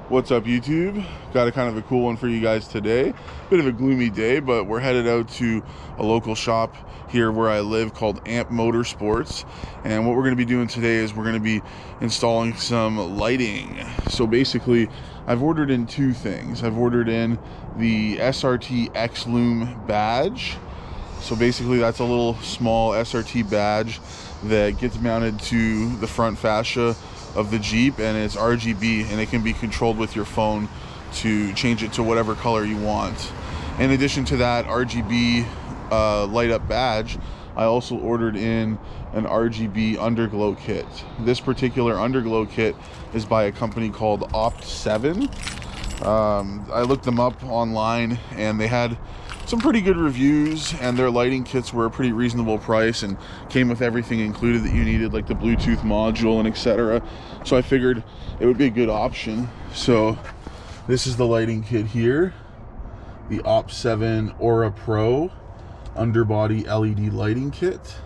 What's up, YouTube? Got a kind of a cool one for you guys today. Bit of a gloomy day, but we're headed out to a local shop here where I live called Motorsports. And what we're going to be doing today is we're going to be installing some lighting. So basically, I've ordered in two things. I've ordered in the SRT XLume badge. So basically that's a little small SRT badge that gets mounted to the front fascia of the Jeep, and it's RGB, and it can be controlled with your phone to change it to whatever color you want. In addition to that RGB light up badge, I also ordered in an RGB Underglow kit. This particular Underglow kit is by a company called OPT7. I looked them up online and they had some pretty good reviews, and their lighting kits were a pretty reasonable price and came with everything included that you needed, like the Bluetooth module and etc. So I figured it would be a good option. So this is the lighting kit here, the OPT7 Aura Pro underbody LED lighting kit.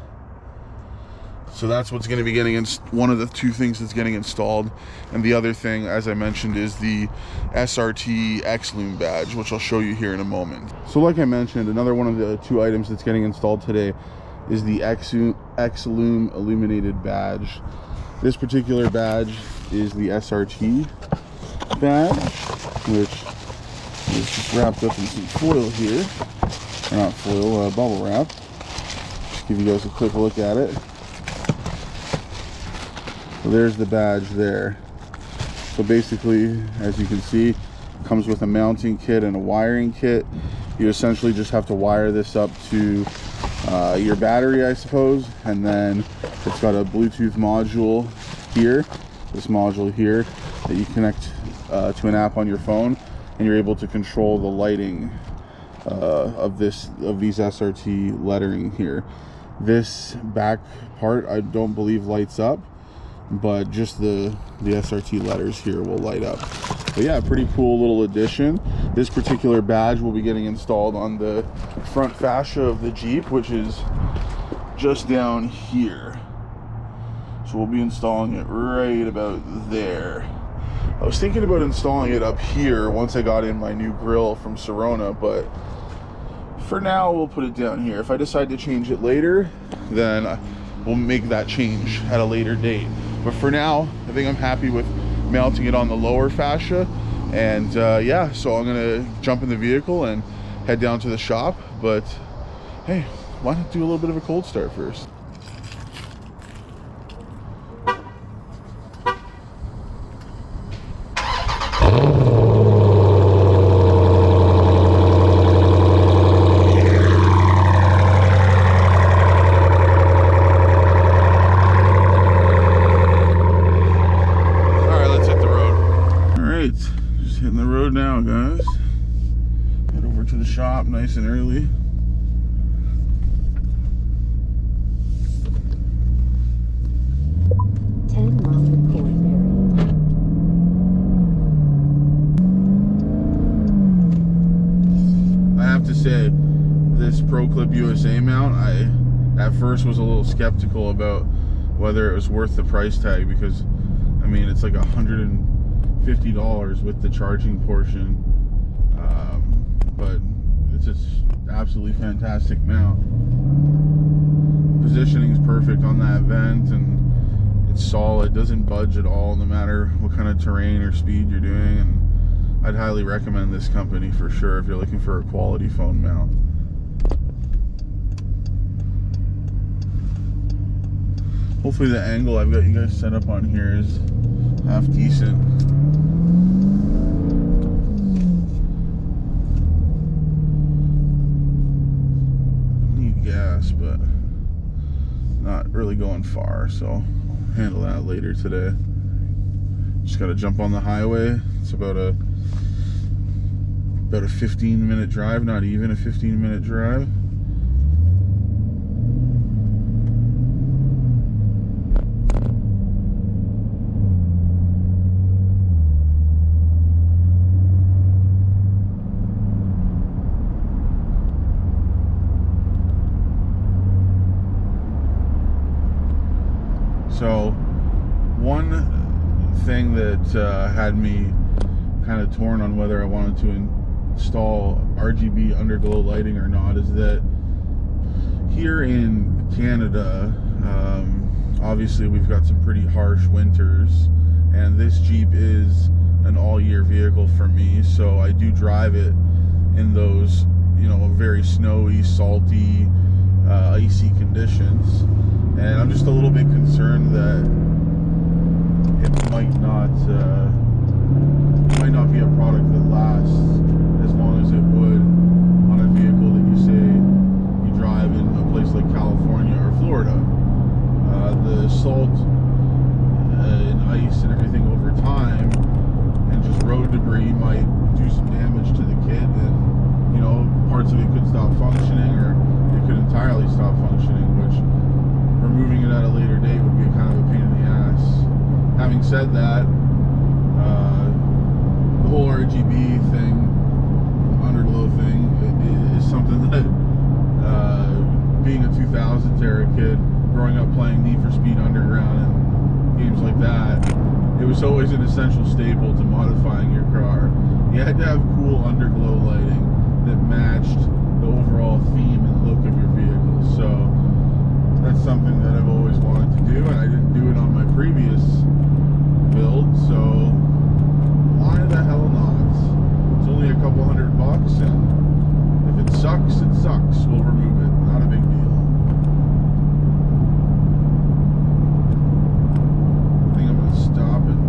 So that's what's going to be getting one of the two things that's getting installed, and the other thing, as I mentioned, is the SRT XLume badge, which I'll show you here in a moment. So like I mentioned, another one of the two items that's getting installed today is the XLume illuminated badge. This particular badge is the SRT badge, which is just wrapped up in some foil here, or not foil, bubble wrap. Just give you guys a quick look at it. So there's the badge there. So basically, as you can see, it comes with a mounting kit and a wiring kit. You essentially just have to wire this up to your battery, I suppose, and then it's got a Bluetooth module here, this module here, that you connect to an app on your phone, and you're able to control the lighting of these SRT lettering here. This back part I don't believe lights up, but just the SRT letters here will light up. But yeah, pretty cool little addition. This particular badge will be getting installed on the front fascia of the Jeep, which is just down here. So we'll be installing it right about there. I was thinking about installing it up here once I got in my new grill from Serona, but for now we'll put it down here. If I decide to change it later, then we'll make that change at a later date. But for now, I think I'm happy with mounting it on the lower fascia. And yeah, so I'm gonna jump in the vehicle and head down to the shop. But hey, why not do a little bit of a cold start first? Now, guys, head over to the shop nice and early. I have to say, this Pro Clip USA mount, I at first was a little skeptical about whether it was worth the price tag, because I mean it's like $150 with the charging portion, but it's just absolutely fantastic mount. Positioning is perfect on that vent, and it's solid, doesn't budge at all no matter what kind of terrain or speed you're doing. And I'd highly recommend this company for sure if you're looking for a quality phone mount. Hopefully the angle I've got you guys set up on here is half decent. Need gas, but not really going far, so I'll handle that later today. Just gotta jump on the highway. It's about a 15-minute drive, not even a 15-minute drive. So one thing that had me kind of torn on whether I wanted to install RGB underglow lighting or not is that here in Canada, obviously we've got some pretty harsh winters, and this Jeep is an all-year vehicle for me, so I do drive it in those, you know, very snowy, salty, icy conditions, and I'm just a little bit concerned that it might not be a product that lasts as long as it would on a vehicle that you say you drive in a place like California or Florida. The salt and ice and everything over time, and just road debris might do some damage to the kit, and you know, parts of it could stop functioning, or it could entirely stop functioning, which removing it at a later date would be a kind of a pain in the ass. Having said that, the whole RGB thing, underglow thing, is something that, being a 2000s era kid, growing up playing Need for Speed Underground and games like that, it was always an essential staple to modifying your car. You had to have cool underglow lighting that matched the overall theme and look of your vehicle. So that's something that I've always wanted to do, and I didn't do it on my previous build, so why the hell not? It's only a couple $100, and if it sucks, it sucks. We'll remove it. Not a big deal. I think I'm gonna stop and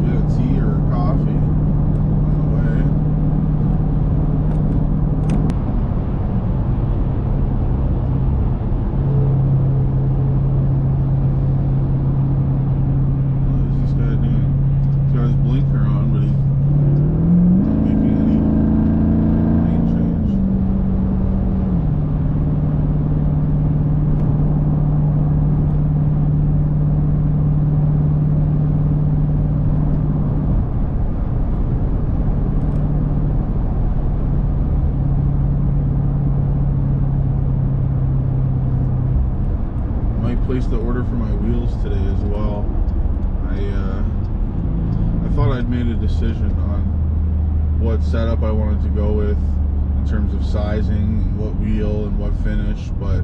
get a tea or a coffee on the way. What is this guy doing? He's got his blinker on, but he's not making any lane change. I might place the order for my wheels today as well. I thought I'd made a decision on what setup I wanted to go with in terms of sizing and what wheel and what finish, but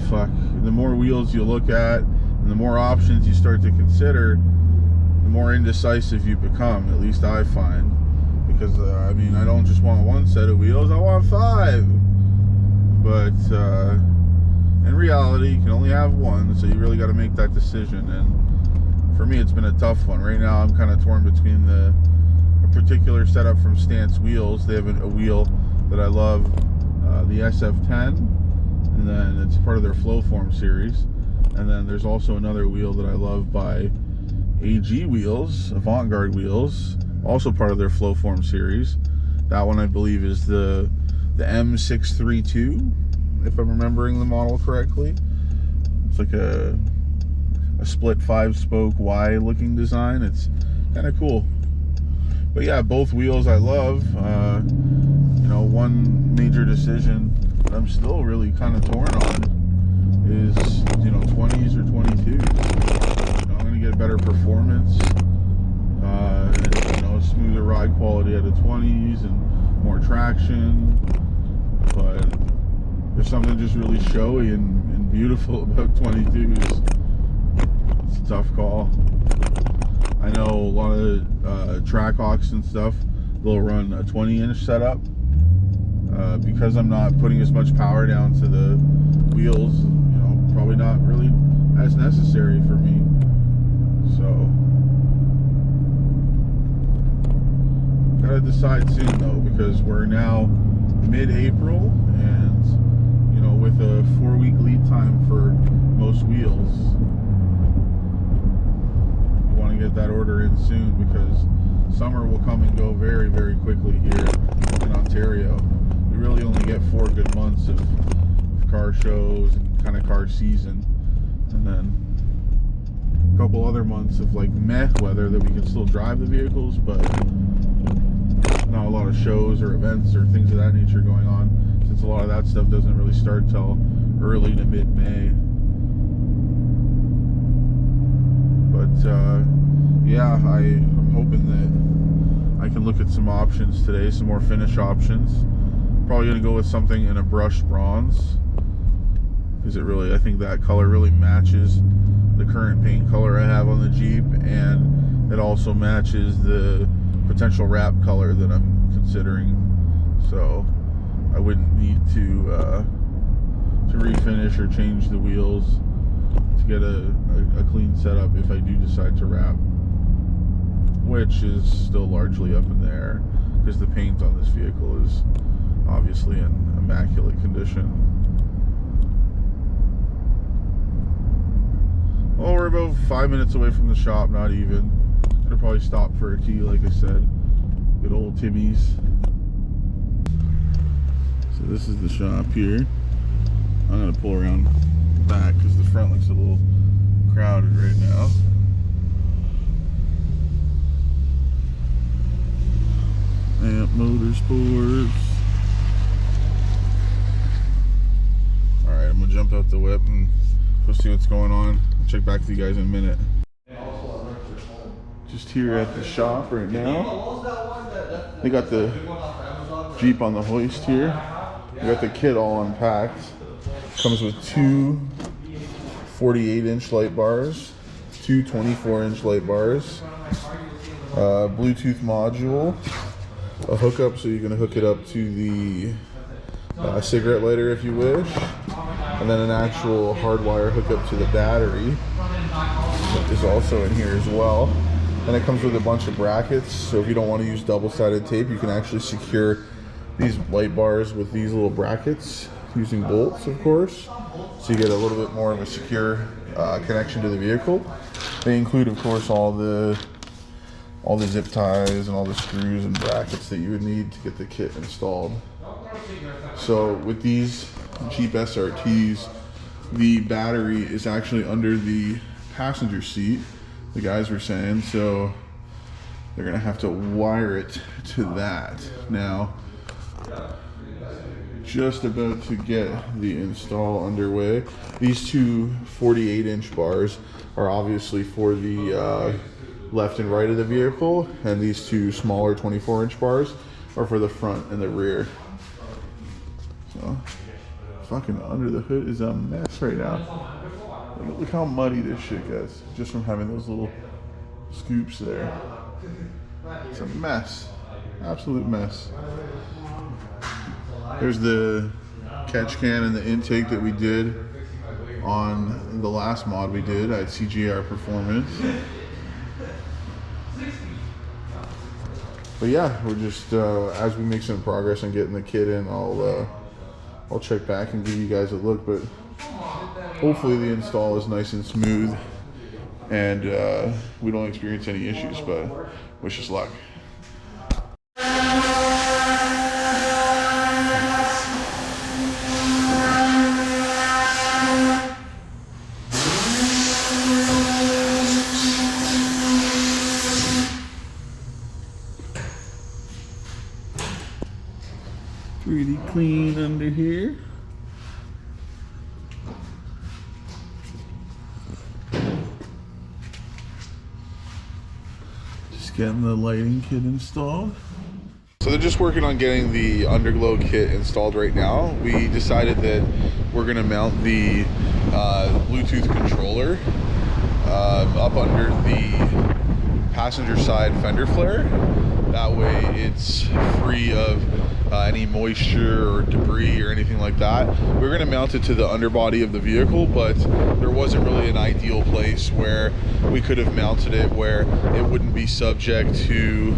fuck, the more wheels you look at and the more options you start to consider, the more indecisive you become, at least I find, because I mean, I don't just want one set of wheels, I want 5, but in reality you can only have one, so you really got to make that decision. And for me, it's been a tough one. Right now, I'm kind of torn between a particular setup from Stance Wheels. They have a wheel that I love, the SF10, and then it's part of their Flowform series. And then there's also another wheel that I love by AG Wheels, Avant-Garde Wheels, also part of their Flowform series. That one, I believe, is the M632, if I'm remembering the model correctly. It's like a split 5-spoke Y looking design. It's kind of cool. But yeah, both wheels I love. You know, one major decision that I'm still really kind of torn on is, you know, 20s or 22s. You know, I'm going to get better performance, and, you know, smoother ride quality out of 20s and more traction. But there's something just really showy and beautiful about 22s. It's a tough call. I know a lot of Trackhawks and stuff, they'll run a 20-inch setup. Because I'm not putting as much power down to the wheels, you know, probably not really as necessary for me. So, gotta decide soon though, because we're now mid-April, and you know, with a 4-week lead time for most wheels, you want to get that order in soon, because summer will come and go very, very quickly here in Ontario. We really only get 4 good months of car shows and kind of car season, and then a couple other months of like meh weather that we can still drive the vehicles, but not a lot of shows or events or things of that nature going on, since a lot of that stuff doesn't really start till early to mid-May. But yeah, I'm hoping that I can look at some options today, some more finish options. Probably gonna go with something in a brushed bronze, because I think that color really matches the current paint color I have on the Jeep, and it also matches the potential wrap color that I'm considering. So I wouldn't need to refinish or change the wheels to get a clean setup if I do decide to wrap, which is still largely up in the air because the paint on this vehicle is obviously in immaculate condition. Well, we're about 5 minutes away from the shop, not even. Gonna probably stop for a tea, like I said. Good old Timmy's. So this is the shop here. I'm gonna pull around back because the front looks a little crowded right now. Amp Motorsports. Alright, I'm gonna jump out the whip and go see what's going on. I'll check back with you guys in a minute. Just here at the shop right now. They got the Jeep on the hoist here. We got the kit all unpacked. Comes with two 48-inch light bars, two 24-inch light bars, Bluetooth module, a hookup so you can hook it up to the cigarette lighter if you wish, and then an actual hardwire hookup to the battery is also in here as well. And it comes with a bunch of brackets, so if you don't want to use double-sided tape, you can actually secure these light bars with these little brackets using bolts, of course, so you get a little bit more of a secure connection to the vehicle. They include, of course, all the zip ties and all the screws and brackets that you would need to get the kit installed. So with these Jeep SRTs, the battery is actually under the passenger seat, the guys were saying, so they're gonna have to wire it to that. Now, just about to get the install underway. These two 48-inch bars are obviously for the left and right of the vehicle, and these two smaller 24-inch bars are for the front and the rear. So, fucking under the hood is a mess right now. Look how muddy this shit gets just from having those little scoops there. It's a mess, absolute mess. There's the catch can and the intake that we did on the last mod we did at CGR Performance. But yeah, we're just as we make some progress on getting the kit in, I'll check back and give you guys a look. But hopefully the install is nice and smooth and we don't experience any issues, but wish us luck. Pretty clean under here. Just getting the lighting kit installed. So they're just working on getting the underglow kit installed right now. We decided that we're gonna mount the Bluetooth controller up under the passenger side fender flare. That way it's free of any moisture or debris or anything like that. We're going to mount it to the underbody of the vehicle, but there wasn't really an ideal place where we could have mounted it where it wouldn't be subject to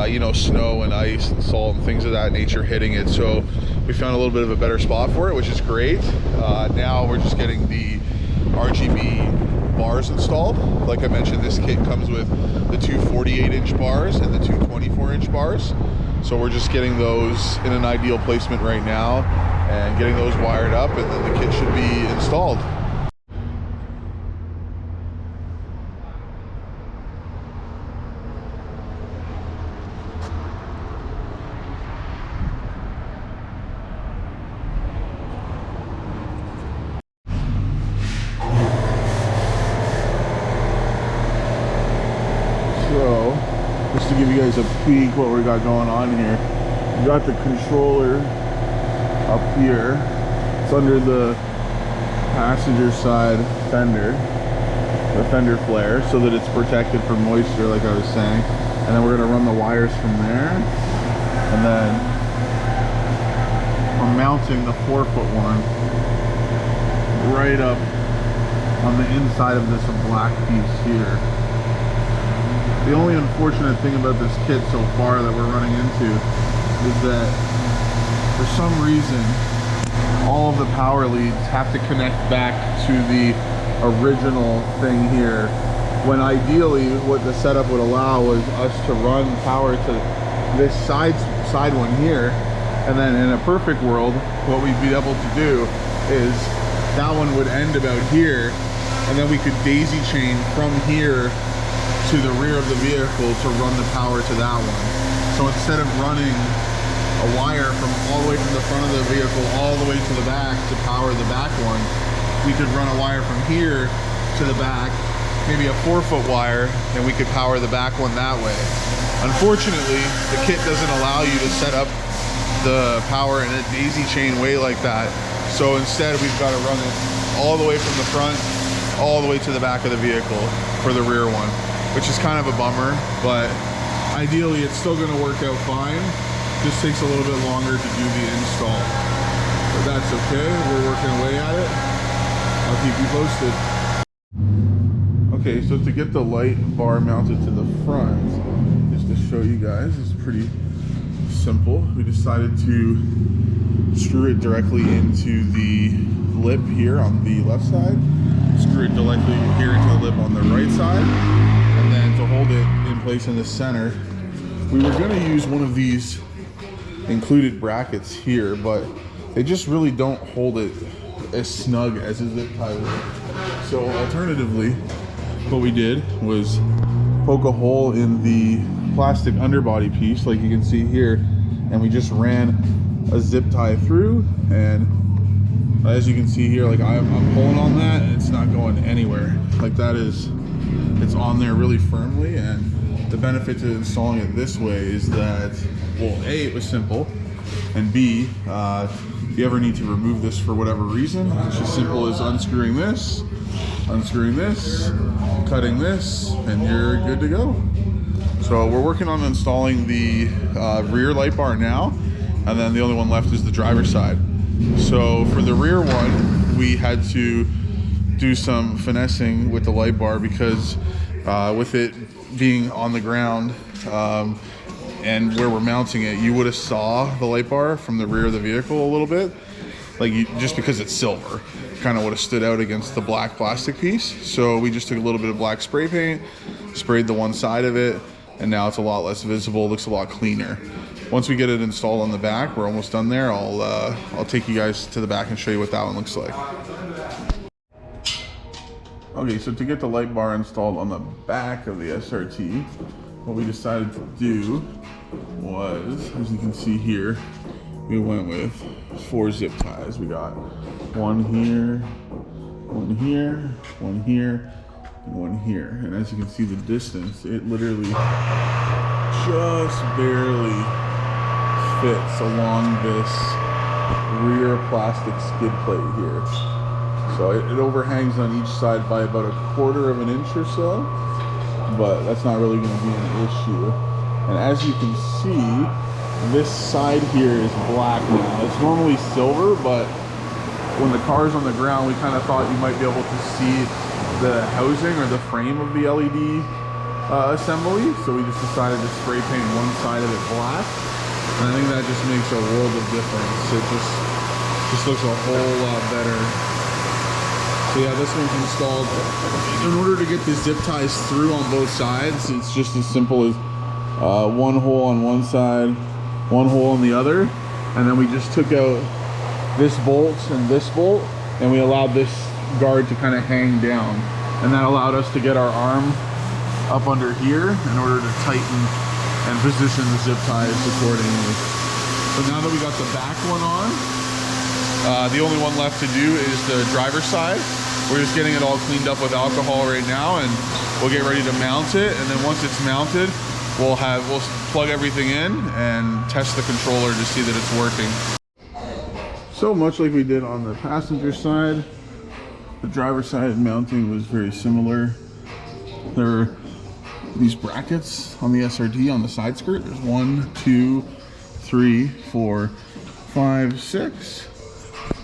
you know, snow and ice and salt and things of that nature hitting it. So we found a little bit of a better spot for it, which is great. Now we're just getting the RGB bars installed. Like I mentioned, this kit comes with the two 48-inch bars and the two 24-inch bars. So we're just getting those in an ideal placement right now and getting those wired up, and then the kit should be installed. So, just to give you guys a peek what we got going on here, we got the controller up here. It's under the passenger side fender, the fender flare, so that it's protected from moisture, like I was saying. And then we're gonna run the wires from there, and then I'm mounting the 4-foot one right up on the inside of this black piece here. The only unfortunate thing about this kit so far that we're running into is that for some reason all of the power leads have to connect back to the original thing here, when ideally what the setup would allow was us to run power to this side one here, and then in a perfect world what we'd be able to do is that one would end about here, and then we could daisy chain from here to the rear of the vehicle to run the power to that one. So instead of running a wire from all the way from the front of the vehicle all the way to the back to power the back one, we could run a wire from here to the back, maybe a 4-foot wire, and we could power the back one that way. Unfortunately, the kit doesn't allow you to set up the power in a daisy chain way like that. So instead we've got to run it all the way from the front all the way to the back of the vehicle for the rear one, which is kind of a bummer, but ideally it's still going to work out fine. Just takes a little bit longer to do the install, but that's okay. We're working away at it. I'll keep you posted. Okay, so to get the light bar mounted to the front, just to show you guys, it's pretty simple. We decided to screw it directly into the lip here on the left side, screw it directly here into the lip on the right side, and then to hold it in place in the center, we were going to use one of these included brackets here, but they just really don't hold it as snug as a zip tie would. So alternatively, what we did was poke a hole in the plastic underbody piece, like you can see here, and we just ran a zip tie through, and as you can see here, like I'm pulling on that and it's not going anywhere. Like that is, it's on there really firmly. And the benefit to installing it this way is that, well, A, it was simple, and B, if you ever need to remove this for whatever reason, it's as simple as unscrewing this, cutting this, and you're good to go. So we're working on installing the rear light bar now, and then the only one left is the driver's side. So for the rear one, we had to do some finessing with the light bar because with it being on the ground and where we're mounting it, you would have saw the light bar from the rear of the vehicle a little bit. Like just because it's silver, kind of would have stood out against the black plastic piece. So we just took a little bit of black spray paint, sprayed the one side of it, and now it's a lot less visible, looks a lot cleaner. Once we get it installed on the back, we're almost done there. I'll take you guys to the back and show you what that one looks like. Okay, so to get the light bar installed on the back of the SRT, what we decided to do was, as you can see here, we went with 4 zip ties. We got one here, one here, one here, and one here. And as you can see the distance, it literally just barely fits along this rear plastic skid plate here. So it overhangs on each side by about 1/4 of an inch or so, but that's not really going to be an issue. And as you can see, this side here is black now. It's normally silver, but when the car's on the ground, we kind of thought you might be able to see the housing or the frame of the LED assembly. So we just decided to spray paint one side of it black. And I think that just makes a world of difference. It just looks a whole lot better. So yeah, this one's installed. In order to get the zip ties through on both sides, it's just as simple as one hole on one side, one hole on the other, and then we just took out this bolt and this bolt, and we allowed this guard to kind of hang down, and that allowed us to get our arm up under here in order to tighten and position the zip ties accordingly. So now that we got the back one on, the only one left to do is the driver's side. We're just getting it all cleaned up with alcohol right now, and we'll get ready to mount it, and then once it's mounted, we'll plug everything in and test the controller to see that it's working. So much like we did on the passenger side, the driver's side mounting was very similar. There are these brackets on the SRT on the side skirt. There's 1, 2, 3, 4, 5, 6.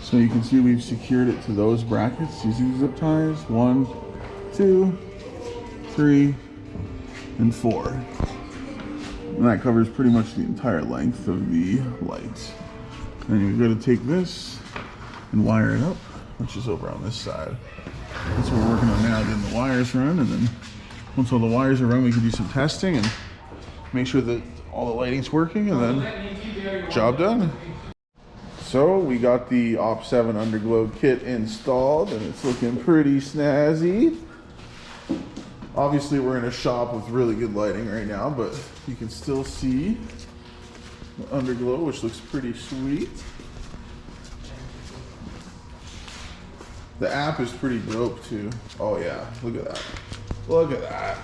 So you can see we've secured it to those brackets using zip ties. 1, 2, 3, and 4. And that covers pretty much the entire length of the lights. And you've got to take this and wire it up, which is over on this side. That's what we're working on now, getting the wires run, and then once all the wires are run, we can do some testing and make sure that all the lighting's working, and then job done. So we got the OPT7 Underglow kit installed, and it's looking pretty snazzy. Obviously we're in a shop with really good lighting right now, but you can still see the underglow, which looks pretty sweet. The app is pretty dope too. Oh yeah, look at that. Look at that.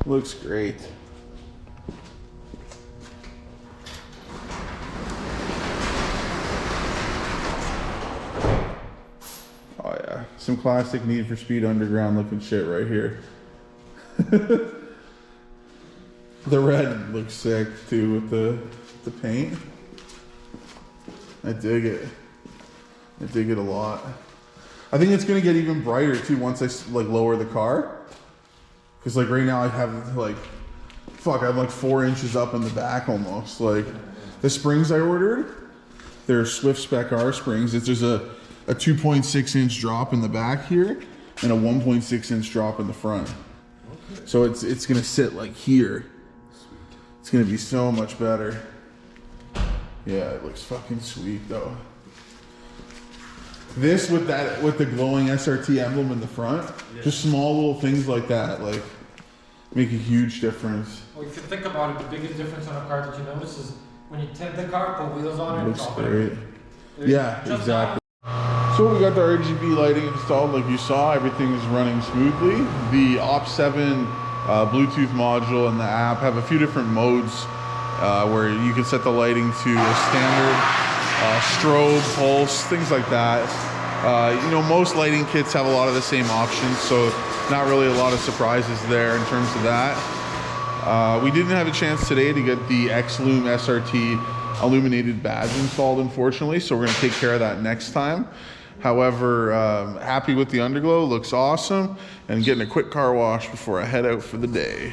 Looks great. Oh yeah, some classic Need for Speed Underground looking shit right here. The red looks sick too with the paint. I dig it. I dig it a lot. I think it's gonna get even brighter too once I like lower the car. Cause like right now I have like, fuck, I'm like 4 inches up in the back almost. Like the springs I ordered, they're Swift Spec R springs. There's a 2.6 inch drop in the back here and a 1.6 inch drop in the front. Okay. So it's gonna sit like here. It's gonna be so much better. Yeah, it looks fucking sweet though. This with the glowing SRT emblem in the front, yeah. Just small little things like that, like make a huge difference. Well, if you think about it, the biggest difference on a car that you notice is when you tint the car, put wheels on it, looks great. Yeah, exactly. So we got the RGB lighting installed, like you saw. Everything is running smoothly. The OPT7 Bluetooth module and the app have a few different modes where you can set the lighting to a standard. Strobe, pulse, things like that. You know, most lighting kits have a lot of the same options, so not really a lot of surprises there in terms of that. We didn't have a chance today to get the XLUME SRT illuminated badge installed, unfortunately, so we're going to take care of that next time. However, happy with the underglow, looks awesome, and getting a quick car wash before I head out for the day.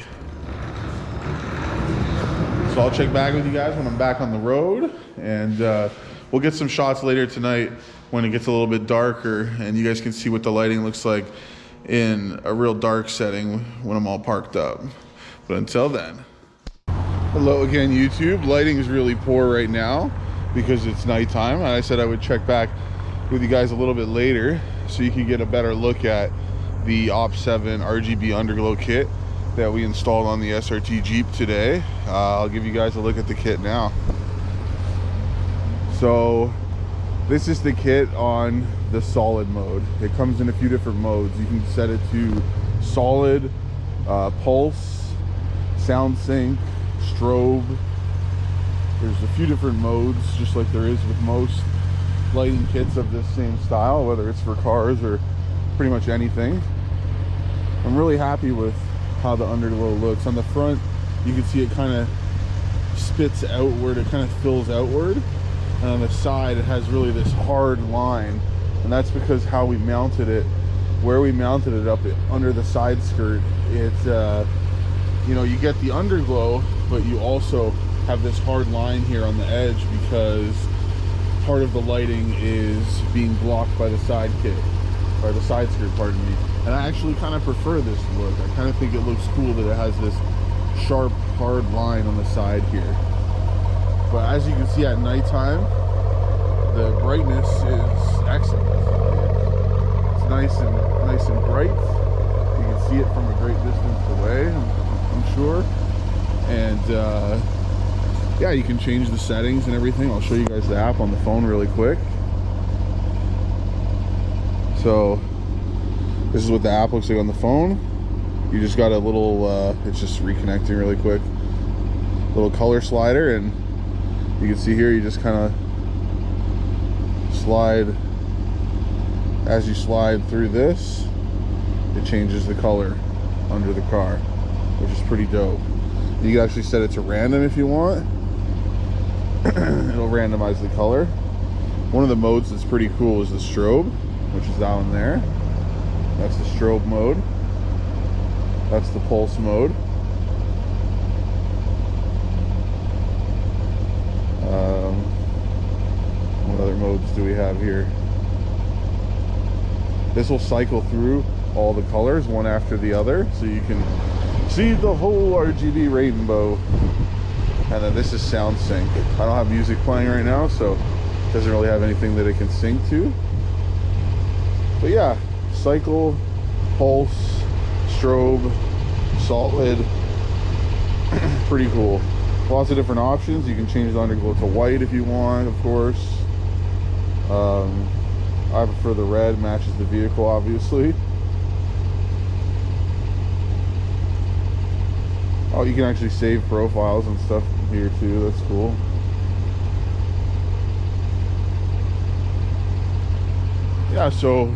So I'll check back with you guys when I'm back on the road, and we'll get some shots later tonight when it gets a little bit darker and you guys can see what the lighting looks like in a real dark setting when I'm all parked up. But until then, hello again YouTube. Lighting is really poor right now because it's nighttime, and I said I would check back with you guys a little bit later so you can get a better look at the OPT7 RGB Underglow kit that we installed on the SRT Jeep today. I'll give you guys a look at the kit now. So this is the kit on the solid mode. It comes in a few different modes. You can set it to solid, pulse, sound sync, strobe. There's a few different modes, just like there is with most lighting kits of this same style, whether it's for cars or pretty much anything. I'm really happy with how the underglow looks. On the front, you can see it kind of spits outward, it kind of fills outward. And on the side, it has really this hard line, and that's because how we mounted it, where we mounted it up under the side skirt. It's you know, you get the underglow, but you also have this hard line here on the edge because part of the lighting is being blocked by the side kit, or the side skirt, pardon me. And I actually kind of prefer this look. I kind of think it looks cool that it has this sharp, hard line on the side here. But as you can see at nighttime, the brightness is excellent. It's nice and bright. You can see it from a great distance away, I'm sure. And yeah, you can change the settings and everything. I'll show you guys the app on the phone really quick. So This is what the app looks like on the phone. You just got a little, it's just reconnecting really quick. Little color slider, and you can see here, you just kind of slide. As you slide through this, it changes the color under the car, which is pretty dope. You can actually set it to random if you want. It'll randomize the color. One of the modes that's pretty cool is the strobe, which is down there. That's the strobe mode. That's the pulse mode. What other modes do we have here? This will cycle through all the colors one after the other, so you can see the whole RGB rainbow. And then this is sound sync. I don't have music playing right now, so it doesn't really have anything that it can sync to. But yeah, cycle, pulse, strobe, solid. Pretty cool. Lots of different options. You can change the underglow to white if you want, of course. I prefer the red, matches the vehicle obviously. Oh, you can actually save profiles and stuff here too. That's cool. Yeah, so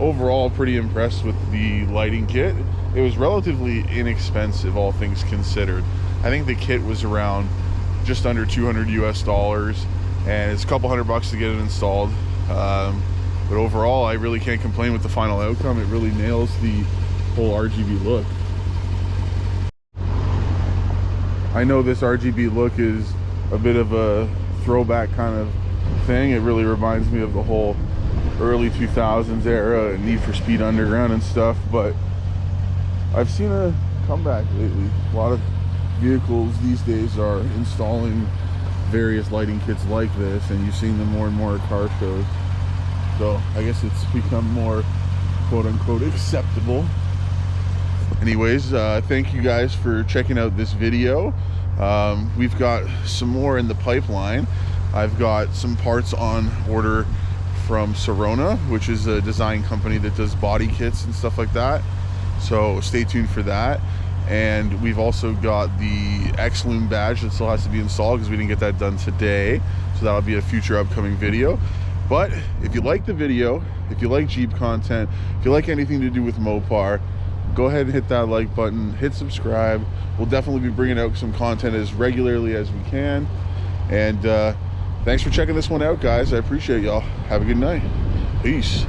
overall pretty impressed with the lighting kit. It was relatively inexpensive, all things considered. I think the kit was around just under $200 US, and it's a couple $100 to get it installed. But overall, I really can't complain with the final outcome. It really nails the whole RGB look. I know this RGB look is a bit of a throwback kind of thing. It really reminds me of the whole early 2000s era and Need for Speed Underground and stuff, but I've seen a comeback lately. A lot of vehicles these days are installing various lighting kits like this, and you're seeing them more and more at car shows. So I guess it's become more quote-unquote acceptable. Anyways, thank you guys for checking out this video. We've got some more in the pipeline. I've got some parts on order from Sirona, which is a design company that does body kits and stuff like that. So stay tuned for that. And we've also got the XLume badge that still has to be installed because we didn't get that done today. So that'll be a future upcoming video. But if you like the video, if you like Jeep content, if you like anything to do with Mopar, go ahead and hit that like button, hit subscribe. We'll definitely be bringing out some content as regularly as we can. And thanks for checking this one out, guys. I appreciate y'all. Have a good night. Peace.